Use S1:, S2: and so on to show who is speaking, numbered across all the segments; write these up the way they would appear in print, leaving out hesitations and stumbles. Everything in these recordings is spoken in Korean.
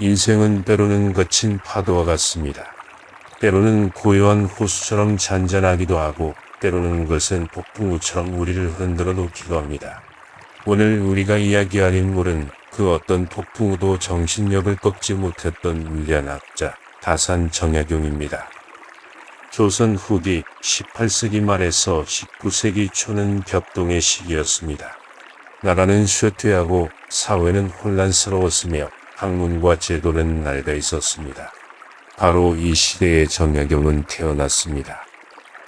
S1: 인생은 때로는 거친 파도와 같습니다. 때로는 고요한 호수처럼 잔잔하기도 하고 때로는 거센 폭풍우처럼 우리를 흔들어 놓기도 합니다. 오늘 우리가 이야기할 인물은 그 어떤 폭풍우도 정신력을 꺾지 못했던 위대한 학자 다산 정약용입니다. 조선 후기 18세기 말에서 19세기 초는 격동의 시기였습니다. 나라는 쇠퇴하고 사회는 혼란스러웠으며 학문과 제도는 낡아 있었습니다. 바로 이 시대에 정약용은 태어났습니다.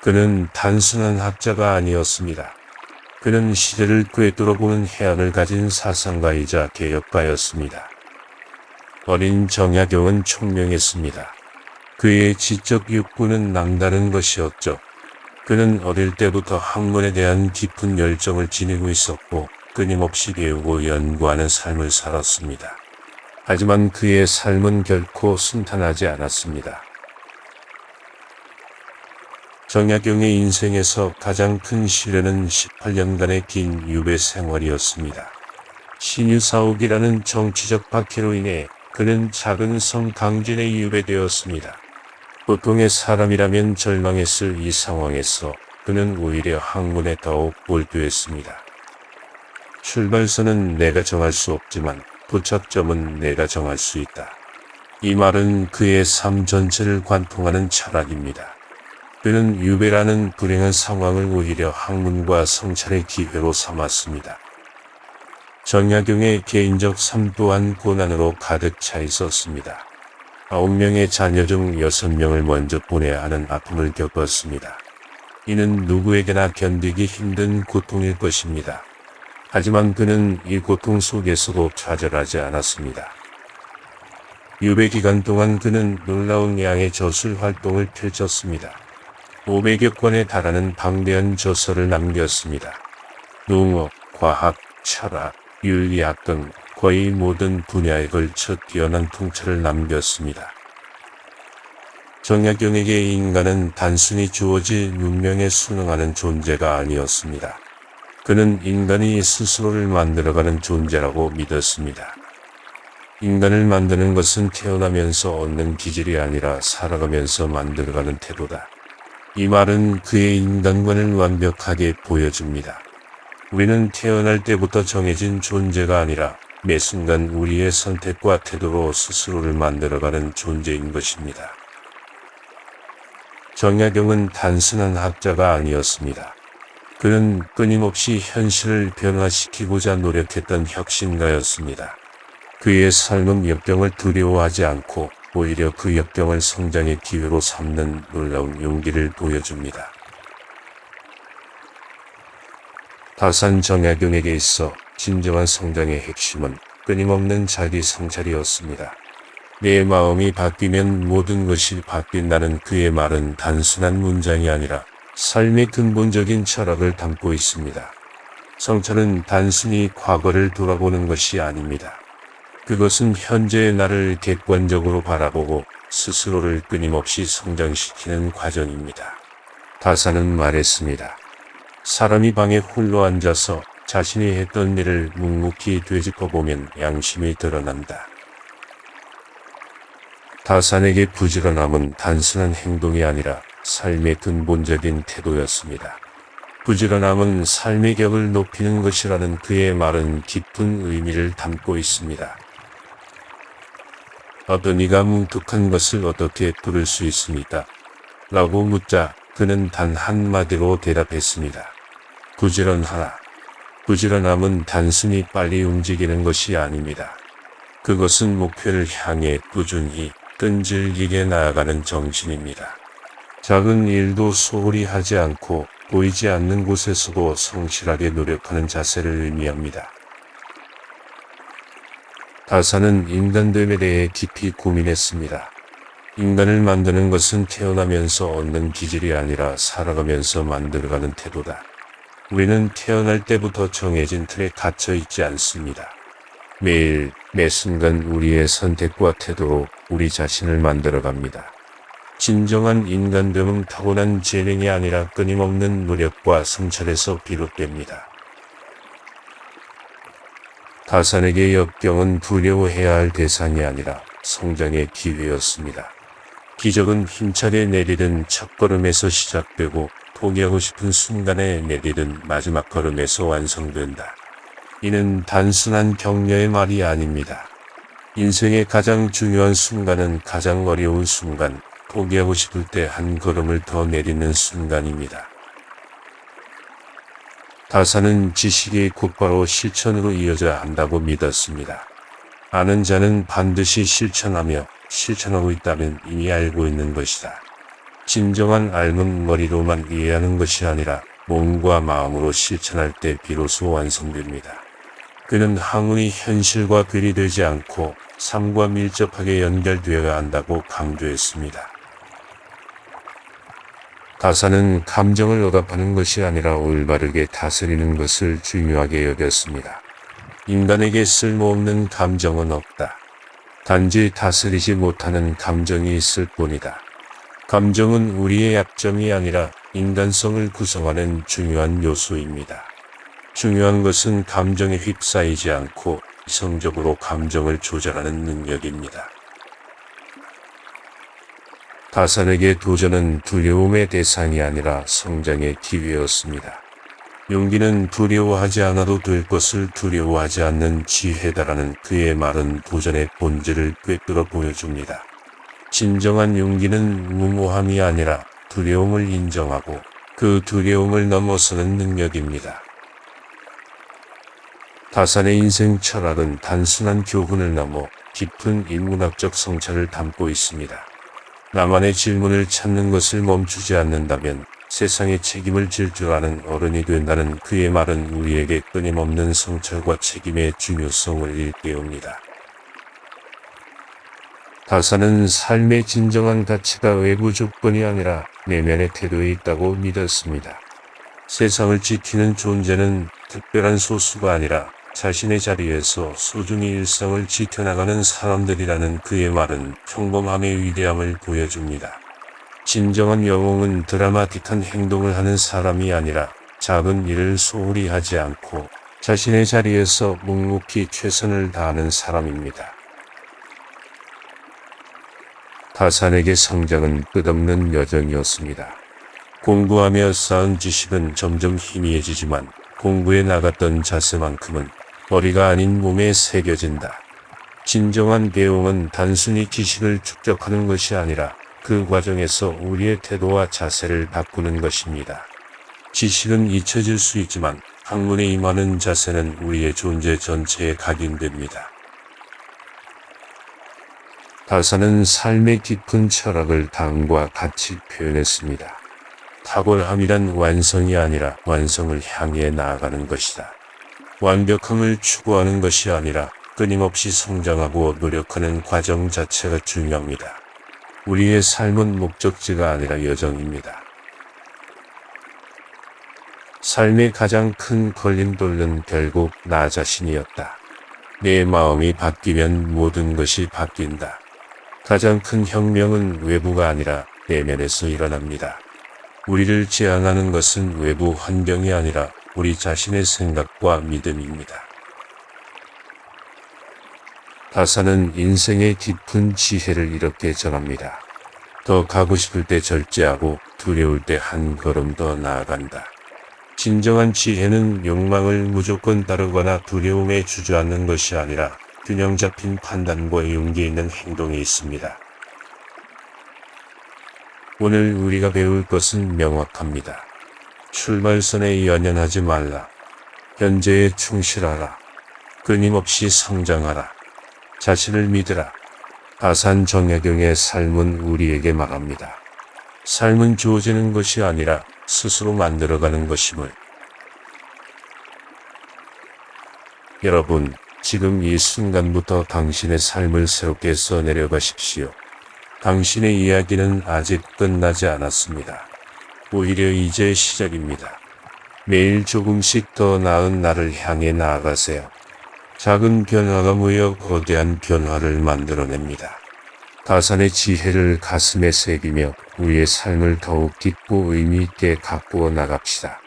S1: 그는 단순한 학자가 아니었습니다. 그는 시대를 꿰뚫어보는 해안을 가진 사상가이자 개혁가였습니다. 어린 정약용은 총명했습니다. 그의 지적 욕구는 남다른 것이었죠. 그는 어릴 때부터 학문에 대한 깊은 열정을 지니고 있었고 끊임없이 배우고 연구하는 삶을 살았습니다. 하지만 그의 삶은 결코 순탄하지 않았습니다. 정약용의 인생에서 가장 큰 시련은 18년간의 긴 유배 생활이었습니다. 신유사옥이라는 정치적 박해로 인해 그는 작은 성 강진에 유배되었습니다. 보통의 사람이라면 절망했을 이 상황에서 그는 오히려 학문에 더욱 몰두했습니다. 출발선은 내가 정할 수 없지만 도착점은 내가 정할 수 있다. 이 말은 그의 삶 전체를 관통하는 철학입니다. 그는 유배라는 불행한 상황을 오히려 학문과 성찰의 기회로 삼았습니다. 정약용의 개인적 삶 또한 고난으로 가득 차 있었습니다. 9명의 자녀 중 6명을 먼저 보내야 하는 아픔을 겪었습니다. 이는 누구에게나 견디기 힘든 고통일 것입니다. 하지만 그는 이 고통 속에서도 좌절하지 않았습니다. 유배 기간 동안 그는 놀라운 양의 저술 활동을 펼쳤습니다. 500여 권에 달하는 방대한 저서를 남겼습니다. 농업, 과학, 철학, 윤리학 등 거의 모든 분야에 걸쳐 뛰어난 통찰을 남겼습니다. 정약용에게 인간은 단순히 주어진 운명에 순응하는 존재가 아니었습니다. 그는 인간이 스스로를 만들어가는 존재라고 믿었습니다. 인간을 만드는 것은 태어나면서 얻는 기질이 아니라 살아가면서 만들어가는 태도다. 이 말은 그의 인간관을 완벽하게 보여줍니다. 우리는 태어날 때부터 정해진 존재가 아니라 매 순간 우리의 선택과 태도로 스스로를 만들어가는 존재인 것입니다. 정약용은 단순한 학자가 아니었습니다. 그는 끊임없이 현실을 변화시키고자 노력했던 혁신가였습니다. 그의 삶은 역경을 두려워하지 않고 오히려 그 역경을 성장의 기회로 삼는 놀라운 용기를 보여줍니다. 다산 정약용에게 있어 진정한 성장의 핵심은 끊임없는 자기 성찰이었습니다. 내 마음이 바뀌면 모든 것이 바뀐다는 그의 말은 단순한 문장이 아니라 삶의 근본적인 철학을 담고 있습니다. 성찰은 단순히 과거를 돌아보는 것이 아닙니다. 그것은 현재의 나를 객관적으로 바라보고 스스로를 끊임없이 성장시키는 과정입니다. 다산은 말했습니다. 사람이 방에 홀로 앉아서 자신이 했던 일을 묵묵히 되짚어보면 양심이 드러난다. 다산에게 부지런함은 단순한 행동이 아니라 삶의 근본적인 태도였습니다. 부지런함은 삶의 격을 높이는 것이라는 그의 말은 깊은 의미를 담고 있습니다. 어떤 이가 뭉툭한 것을 어떻게 부를 수 있습니까? 라고 묻자 그는 단 한마디로 대답했습니다. 부지런하라. 부지런함은 단순히 빨리 움직이는 것이 아닙니다. 그것은 목표를 향해 꾸준히 끈질기게 나아가는 정신입니다. 작은 일도 소홀히 하지 않고 보이지 않는 곳에서도 성실하게 노력하는 자세를 의미합니다. 다산은 인간됨에 대해 깊이 고민했습니다. 인간을 만드는 것은 태어나면서 얻는 기질이 아니라 살아가면서 만들어가는 태도다. 우리는 태어날 때부터 정해진 틀에 갇혀 있지 않습니다. 매일, 매 순간 우리의 선택과 태도로 우리 자신을 만들어갑니다. 진정한 인간됨은 타고난 재능이 아니라 끊임없는 노력과 성찰에서 비롯됩니다. 다산에게 역경은 두려워해야 할 대상이 아니라 성장의 기회였습니다. 기적은 힘차게 내디딘 첫걸음에서 시작되고 포기하고 싶은 순간에 내디딘 마지막 걸음에서 완성된다. 이는 단순한 격려의 말이 아닙니다. 인생의 가장 중요한 순간은 가장 어려운 순간, 포기하고 싶을 때 한 걸음을 더 내딛는 순간입니다. 다사는 지식이 곧바로 실천으로 이어져야 한다고 믿었습니다. 아는 자는 반드시 실천하며 실천하고 있다면 이미 알고 있는 것이다. 진정한 알은 머리로만 이해하는 것이 아니라 몸과 마음으로 실천할 때 비로소 완성됩니다. 그는 학문이 현실과 괴리되지 않고 삶과 밀접하게 연결되어야 한다고 강조했습니다. 다사는 감정을 억압하는 것이 아니라 올바르게 다스리는 것을 중요하게 여겼습니다. 인간에게 쓸모없는 감정은 없다. 단지 다스리지 못하는 감정이 있을 뿐이다. 감정은 우리의 약점이 아니라 인간성을 구성하는 중요한 요소입니다. 중요한 것은 감정에 휩싸이지 않고 이성적으로 감정을 조절하는 능력입니다. 다산에게 도전은 두려움의 대상이 아니라 성장의 기회였습니다. 용기는 두려워하지 않아도 될 것을 두려워하지 않는 지혜다라는 그의 말은 도전의 본질을 꿰뚫어 보여줍니다. 진정한 용기는 무모함이 아니라 두려움을 인정하고 그 두려움을 넘어서는 능력입니다. 다산의 인생 철학은 단순한 교훈을 넘어 깊은 인문학적 성찰을 담고 있습니다. 나만의 질문을 찾는 것을 멈추지 않는다면 세상에 책임을 질 줄 아는 어른이 된다는 그의 말은 우리에게 끊임없는 성찰과 책임의 중요성을 일깨웁니다. 다사는 삶의 진정한 가치가 외부 조건이 아니라 내면의 태도에 있다고 믿었습니다. 세상을 지키는 존재는 특별한 소수가 아니라 자신의 자리에서 소중히 일상을 지켜나가는 사람들이라는 그의 말은 평범함의 위대함을 보여줍니다. 진정한 영웅은 드라마틱한 행동을 하는 사람이 아니라 작은 일을 소홀히 하지 않고 자신의 자리에서 묵묵히 최선을 다하는 사람입니다. 다산에게 성장은 끝없는 여정이었습니다. 공부하며 쌓은 지식은 점점 희미해지지만 공부에 나갔던 자세만큼은 머리가 아닌 몸에 새겨진다. 진정한 배움은 단순히 지식을 축적하는 것이 아니라 그 과정에서 우리의 태도와 자세를 바꾸는 것입니다. 지식은 잊혀질 수 있지만 학문에 임하는 자세는 우리의 존재 전체에 각인됩니다. 다사는 삶의 깊은 철학을 다음과 같이 표현했습니다. 탁월함이란 완성이 아니라 완성을 향해 나아가는 것이다. 완벽함을 추구하는 것이 아니라 끊임없이 성장하고 노력하는 과정 자체가 중요합니다. 우리의 삶은 목적지가 아니라 여정입니다. 삶의 가장 큰 걸림돌은 결국 나 자신이었다. 내 마음이 바뀌면 모든 것이 바뀐다. 가장 큰 혁명은 외부가 아니라 내면에서 일어납니다. 우리를 제한하는 것은 외부 환경이 아니라 우리 자신의 생각과 믿음입니다. 다사는 인생의 깊은 지혜를 이렇게 전합니다. 더 가고 싶을 때 절제하고 두려울 때 한 걸음 더 나아간다. 진정한 지혜는 욕망을 무조건 따르거나 두려움에 주저앉는 것이 아니라 균형 잡힌 판단과 용기 있는 행동에 있습니다. 오늘 우리가 배울 것은 명확합니다. 출발선에 연연하지 말라. 현재에 충실하라. 끊임없이 성장하라. 자신을 믿으라. 다산 정약용의 삶은 우리에게 말합니다. 삶은 주어지는 것이 아니라 스스로 만들어가는 것임을. 여러분, 지금 이 순간부터 당신의 삶을 새롭게 써내려가십시오. 당신의 이야기는 아직 끝나지 않았습니다. 오히려 이제 시작입니다. 매일 조금씩 더 나은 나를 향해 나아가세요. 작은 변화가 모여 거대한 변화를 만들어냅니다. 다산의 지혜를 가슴에 새기며 우리의 삶을 더욱 깊고 의미 있게 가꾸어 나갑시다.